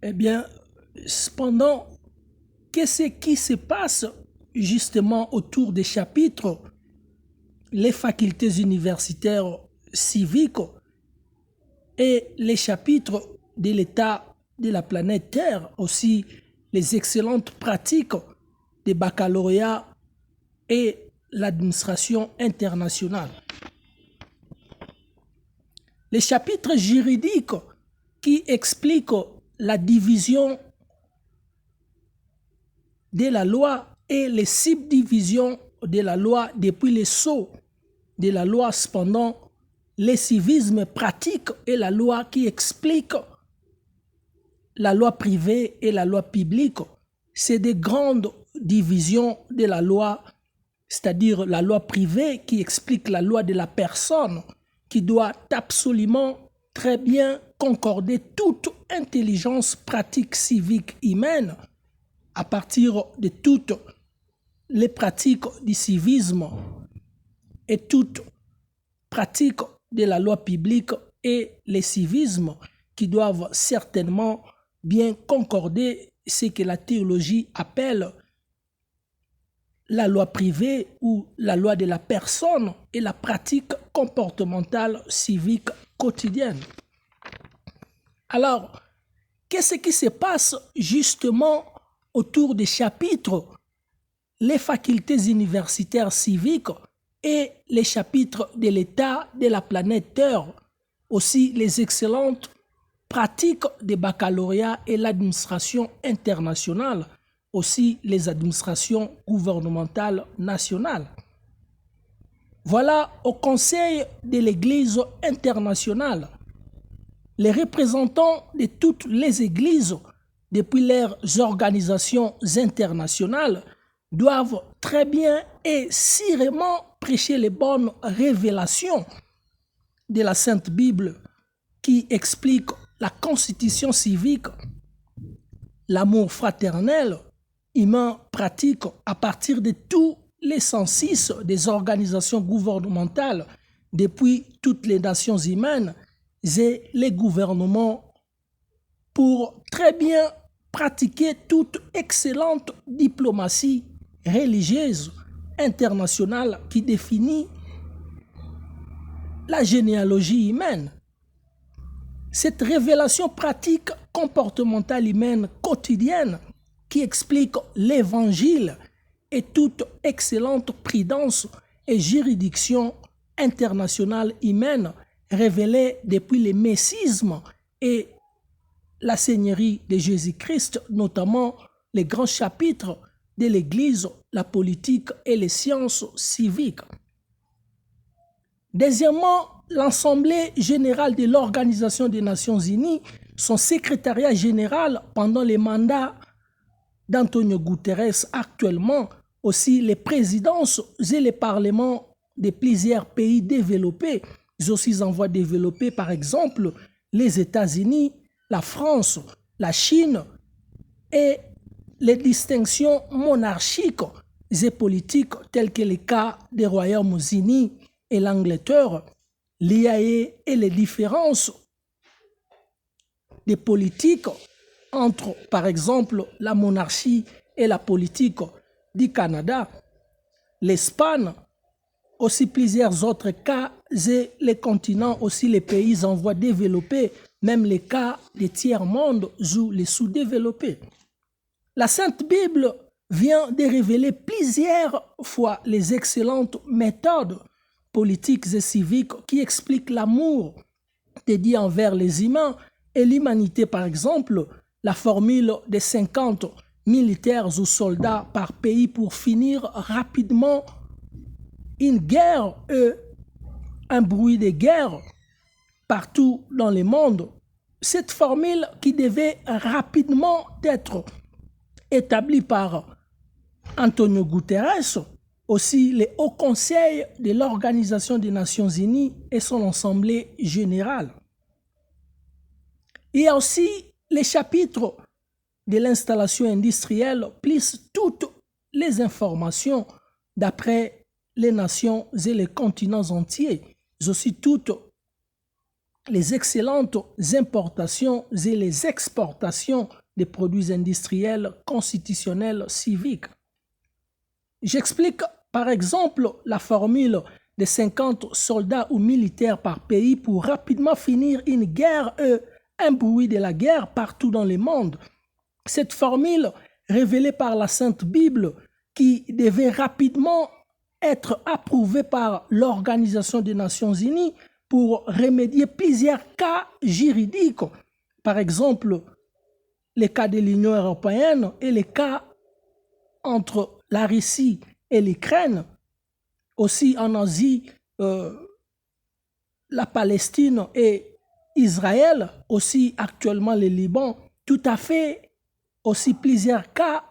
Eh bien, cependant, qu'est-ce qui se passe justement autour des chapitres, les facultés universitaires civiques et les chapitres de l'état de la planète Terre, aussi les excellentes pratiques des baccalauréats et l'administration internationale. Les chapitres juridiques qui expliquent la division de la loi et les subdivisions de la loi depuis les sceaux de la loi, cependant, les civismes pratiques et la loi qui explique la loi privée et la loi publique, c'est des grandes divisions de la loi, c'est-à-dire la loi privée qui explique la loi de la personne, qui doit absolument très bien concorder toute intelligence pratique civique humaine à partir de toutes les pratiques du civisme et toutes pratiques de la loi publique et les civismes qui doivent certainement bien concorder ce que la théologie appelle la loi privée ou la loi de la personne et la pratique comportementale civique quotidienne. Alors, qu'est-ce qui se passe justement autour des chapitres, les facultés universitaires civiques et les chapitres de l'état de la planète Terre, aussi les excellentes pratiques des baccalauréats et l'administration internationale, aussi les administrations gouvernementales nationales. Voilà au Conseil de l'Église internationale, les représentants de toutes les églises depuis leurs organisations internationales doivent très bien et sérieusement prêcher les bonnes révélations de la Sainte Bible qui explique la constitution civique, l'amour fraternel, humain pratique à partir de tous les 106 des organisations gouvernementales depuis toutes les nations humaines et les gouvernements pour très bien pratiquer toute excellente diplomatie religieuse internationale qui définit la généalogie humaine. Cette révélation pratique comportementale humaine quotidienne qui explique l'évangile et toute excellente prudence et juridiction internationale humaine révélée depuis le messisme et la Seigneurie de Jésus-Christ, notamment les grands chapitres de l'Église, la politique et les sciences civiques. Deuxièmement, l'Assemblée générale de l'Organisation des Nations Unies, son secrétariat général pendant les mandats d'Antonio Guterres actuellement, aussi les présidences et les parlements de plusieurs pays développés, aussi en voie développée, par exemple les États-Unis, la France, la Chine et les distinctions monarchiques et politiques telles que le cas des Royaumes-Unis et l'Angleterre, l'IAE et les différences des politiques entre, par exemple, la monarchie et la politique du Canada, l'Espagne, aussi plusieurs autres cas et les continents, aussi les pays en voie développée, même les cas des tiers-mondes ou les sous-développés. La Sainte Bible vient de révéler plusieurs fois les excellentes méthodes politiques et civiques qui expliquent l'amour de Dieu envers les humains et l'humanité, par exemple, la formule des 50 militaires ou soldats par pays pour finir rapidement une guerre et un bruit de guerre partout dans le monde. Cette formule qui devait rapidement être établie par Antonio Guterres, aussi le Haut Conseil de l'Organisation des Nations Unies et son Assemblée générale. Il y a aussi les chapitres de l'installation industrielle, plus toutes les informations d'après les nations et les continents entiers, aussi toutes les excellentes importations et les exportations des produits industriels, constitutionnels, civiques. J'explique par exemple la formule de 50 soldats ou militaires par pays pour rapidement finir une guerre et un bruit de la guerre partout dans le monde. Cette formule, révélée par la Sainte Bible, qui devait rapidement être approuvée par l'Organisation des Nations Unies pour remédier plusieurs cas juridiques, par exemple les cas de l'Union européenne et les cas entre la Russie et l'Ukraine, aussi en Asie, la Palestine et Israël, aussi actuellement le Liban, tout à fait aussi plusieurs cas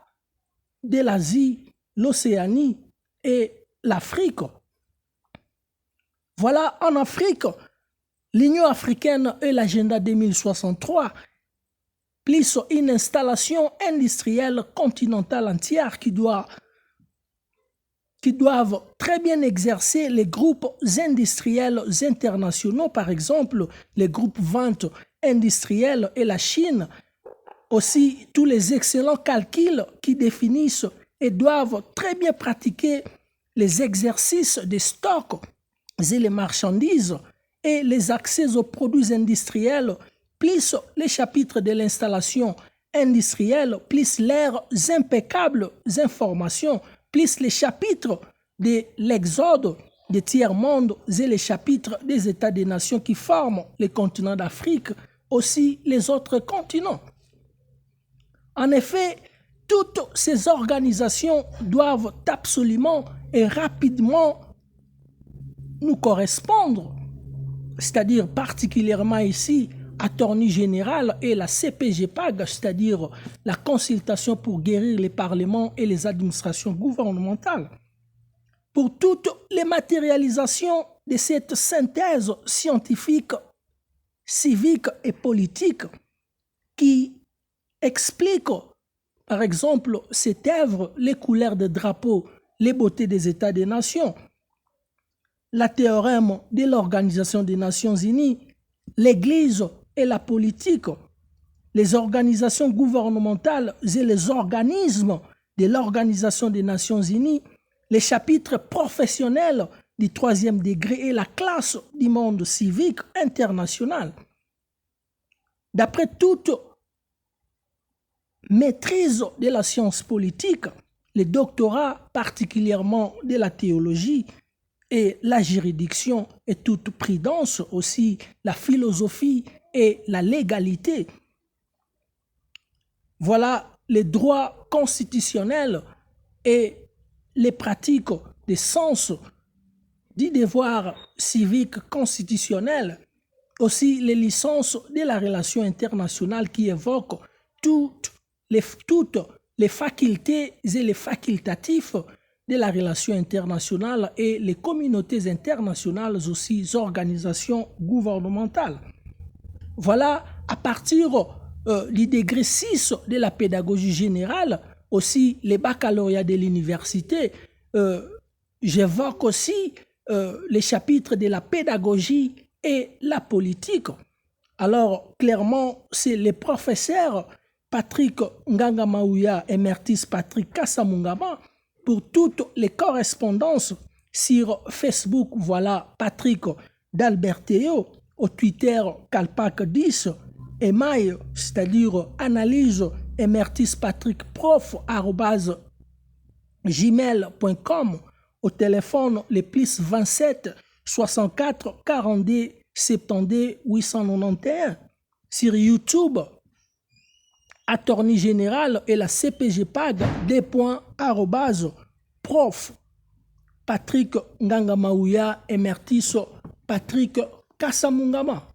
de l'Asie, l'Océanie et l'Afrique. Voilà, en Afrique, l'Union africaine et l'agenda 2063, plus une installation industrielle continentale entière qui doivent très bien exercer les groupes industriels internationaux, par exemple les groupes ventes industrielles et la Chine, aussi tous les excellents calculs qui définissent et doivent très bien pratiquer les exercices des stocks et les marchandises et les accès aux produits industriels, plus les chapitres de l'installation industrielle, plus leurs impeccables informations, plus les chapitres de l'exode des tiers-mondes et les chapitres des États des nations qui forment le continent d'Afrique, aussi les autres continents. En effet, toutes ces organisations doivent absolument et rapidement nous correspondre, c'est-à-dire particulièrement ici, Attorney Général et la CPGPAG, c'est-à-dire la consultation pour guérir les parlements et les administrations gouvernementales. Pour toutes les matérialisations de cette synthèse scientifique, civique et politique qui explique, par exemple, cette œuvre, les couleurs des drapeaux, les beautés des États des Nations, la théorème de l'Organisation des Nations Unies, l'Église et la politique, les organisations gouvernementales et les organismes de l'Organisation des Nations Unies, les chapitres professionnels du 3e degré et la classe du monde civique international. D'après toute maîtrise de la science politique, les doctorats particulièrement de la théologie et la juridiction et toute prudence, aussi la philosophie et la légalité. Voilà les droits constitutionnels et les pratiques des sens du devoir civique constitutionnel, aussi les licences de la relation internationale qui évoquent toutes les facultés et les facultatifs de la relation internationale et les communautés internationales, aussi les organisations gouvernementales. Voilà, à partir du degré 6 de la pédagogie générale, aussi les baccalauréats de l'université, j'évoque aussi les chapitres de la pédagogie et la politique. Alors, clairement, c'est les professeurs Patrick Nganga Maouya et Mertis Patrick Kassamungama pour toutes les correspondances sur Facebook. Voilà Patrick d'Alberteo, au Twitter Kalpak 10, email, c'est-à-dire analyse et Mertis Patrick prof @gmail.com, au téléphone les plus 27 64 42 72 891, sur YouTube Attorney Général et la CPGPAG @prof Patrick Nganga Maouya et Mertis Patrick Kassamungama.